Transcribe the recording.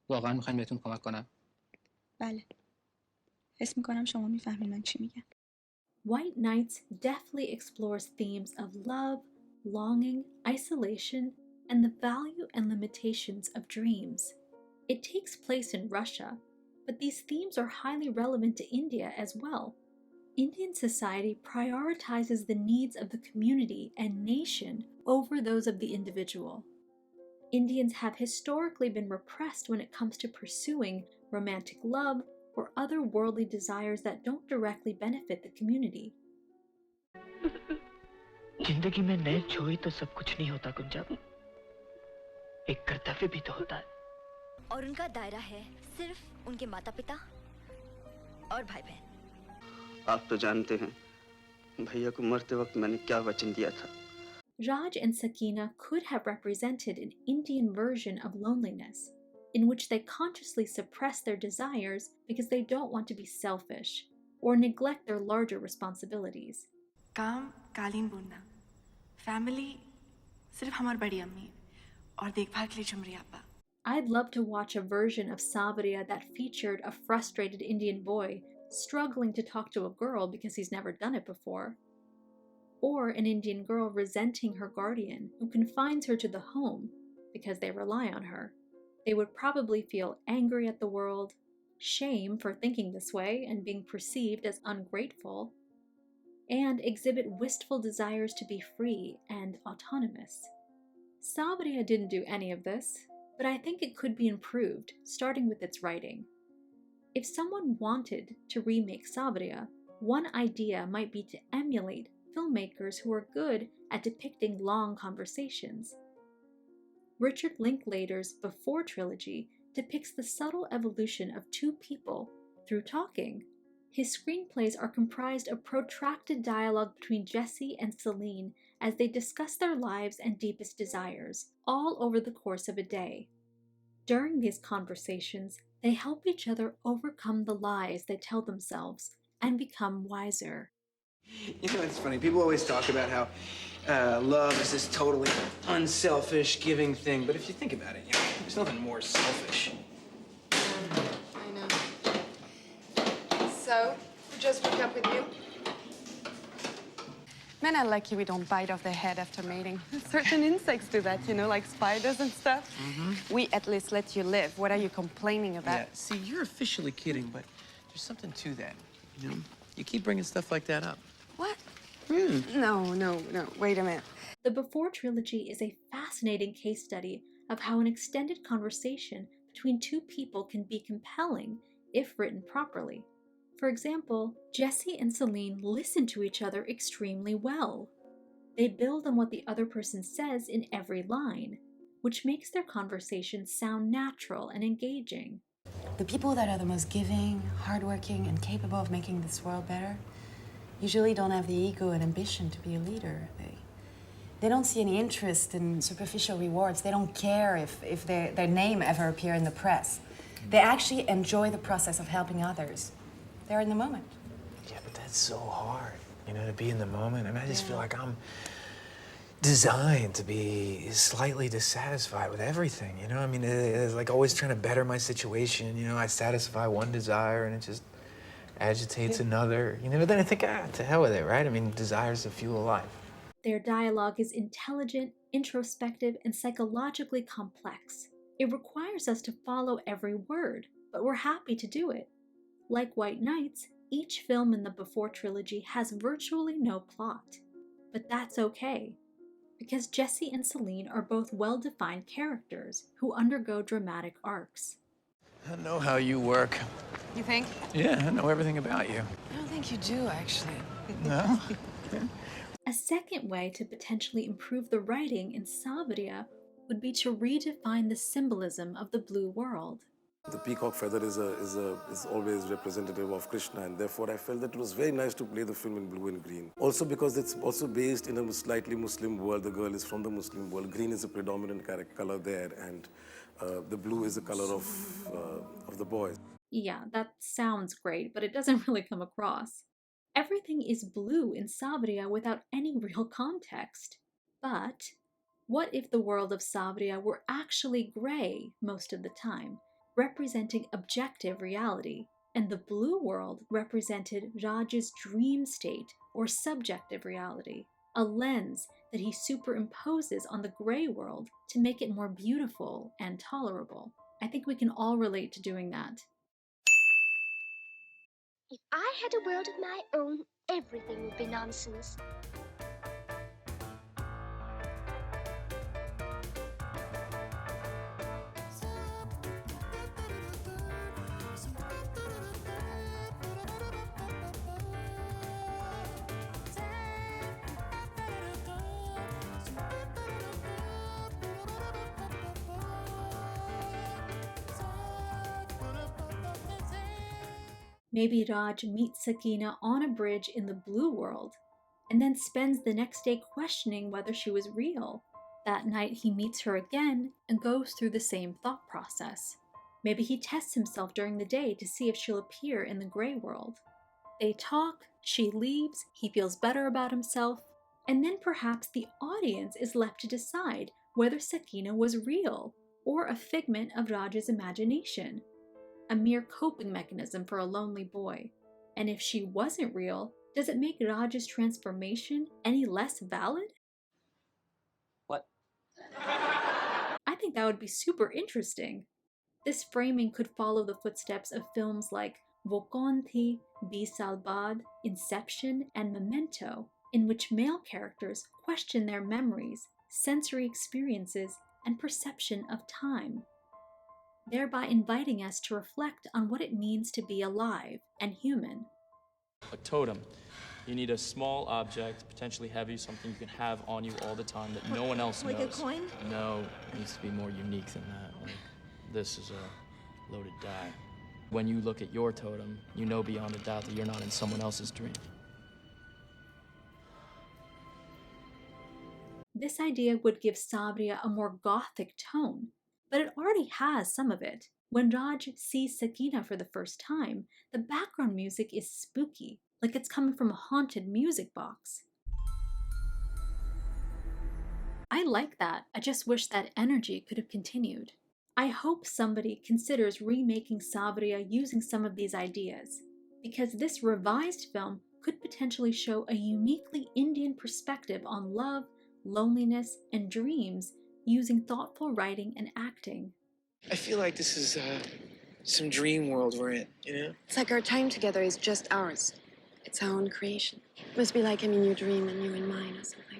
واقعا میخواین بهتون کمک کنم؟ بله. حس میکنم شما میفهمین من چی میگم. White Nights deftly explores themes of love, longing, isolation, and the value and limitations of dreams. It takes place in Russia, but these themes are highly relevant to India as well. Indian society prioritizes the needs of the community and nation over those of the individual. Indians have historically been repressed when it comes to pursuing romantic love or other worldly desires that don't directly benefit the community. जिंदगी में नए छुई तो सब कुछ नहीं होता कुंजा, एक कर्तव्य भी तो होता है। और उनका दायरा है सिर्फ उनके माता पिता और भाई बहन। आप तो जानते हैं भैया को मरते वक्त मैंने क्या वचन दिया था। Raj and Sakina could have represented an Indian version of loneliness, in which they consciously suppress their desires because they don't want to be selfish or neglect their larger responsibilities. काम कालीन बुनना, फैमिली सिर्फ हमारी बड़ी अम्मी और देखभाल के लिए चुमरी आपा। I'd love to watch a version of Savariya that featured a frustrated Indian boy struggling to talk to a girl because he's never done it before, or an Indian girl resenting her guardian who confines her to the home because they rely on her. They would probably feel angry at the world, shame for thinking this way and being perceived as ungrateful, and exhibit wistful desires to be free and autonomous. Savariya didn't do any of this, but I think it could be improved, starting with its writing. If someone wanted to remake Savariya, one idea might be to emulate filmmakers who are good at depicting long conversations. Richard Linklater's Before trilogy depicts the subtle evolution of two people through talking. His screenplays are comprised of protracted dialogue between Jesse and Celine as they discuss their lives and deepest desires, all over the course of a day. During these conversations, they help each other overcome the lies they tell themselves and become wiser. You know, it's funny. People always talk about how love is this totally unselfish, giving thing. But if you think about it, you know, there's nothing more selfish. I know. So, who just broke up with you? Men are lucky we don't bite off their head after mating. Certain insects do that, you know, like spiders and stuff. We at least let you live. What are you complaining about? Yeah, see, you're officially kidding, but there's something to that, you know? You keep bringing stuff like that up. What? Hmm. No. Wait a minute. The Before trilogy is a fascinating case study of how an extended conversation between two people can be compelling if written properly. For example, Jesse and Celine listen to each other extremely well. They build on what the other person says in every line, which makes their conversation sound natural and engaging. The people that are the most giving, hardworking, and capable of making this world better usually don't have the ego and ambition to be a leader. They don't see any interest in superficial rewards. They don't care if their name ever appear in the press. They actually enjoy the process of helping others. They're in the moment. Yeah, but that's so hard, you know, to be in the moment. I mean, I just feel like I'm designed to be slightly dissatisfied with everything, you know? I mean, it's like always trying to better my situation, you know? I satisfy one desire and it just agitates another, you know? But then I think, to hell with it, right? I mean, desire's the fuel of life. Their dialogue is intelligent, introspective, and psychologically complex. It requires us to follow every word, but we're happy to do it. Like White Nights, each film in the Before trilogy has virtually no plot. But that's okay, because Jesse and Celine are both well-defined characters who undergo dramatic arcs. I know how you work. You think? Yeah, I know everything about you. I don't think you do, actually. No? A second way to potentially improve the writing in Savariya would be to redefine the symbolism of the blue world. The peacock feather is always representative of Krishna, and therefore I felt that it was very nice to play the film in blue and green. Also because it's also based in a slightly Muslim world. The girl is from the Muslim world. Green is a predominant color there, and the blue is the color of the boy. Yeah, that sounds great, but it doesn't really come across. Everything is blue in Savariya without any real context. But what if the world of Savariya were actually gray most of the time? representing objective reality, and the blue world represented Raj's dream state or subjective reality, a lens that he superimposes on the gray world to make it more beautiful and tolerable. I think we can all relate to doing that. If I had a world of my own, everything would be nonsense. Maybe Raj meets Sakina on a bridge in the blue world, and then spends the next day questioning whether she was real. That night he meets her again and goes through the same thought process. Maybe he tests himself during the day to see if she'll appear in the gray world. They talk, she leaves, he feels better about himself, and then perhaps the audience is left to decide whether Sakina was real or a figment of Raj's imagination, a mere coping mechanism for a lonely boy. And if she wasn't real, does it make Raj's transformation any less valid? What? I think that would be super interesting. This framing could follow the footsteps of films like Wo Kaun Thi, 20 Saal Baad, Inception, and Memento, in which male characters question their memories, sensory experiences, and perception of time, thereby inviting us to reflect on what it means to be alive and human. A totem. You need a small object, potentially heavy, something you can have on you all the time that no one else knows. Like a coin? No, it needs to be more unique than that. Like, this is a loaded die. When you look at your totem, you know beyond a doubt that you're not in someone else's dream. This idea would give Sabriya a more gothic tone, but it already has some of it. When Raj sees Sakina for the first time, the background music is spooky, like it's coming from a haunted music box. I like that. I just wish that energy could have continued. I hope somebody considers remaking Sabriya using some of these ideas, because this revised film could potentially show a uniquely Indian perspective on love, loneliness, and dreams using thoughtful writing and acting. I feel like this is some dream world we're in, you know? It's like our time together is just ours. It's our own creation. Must be like I'm in your dream and you're in mine or something.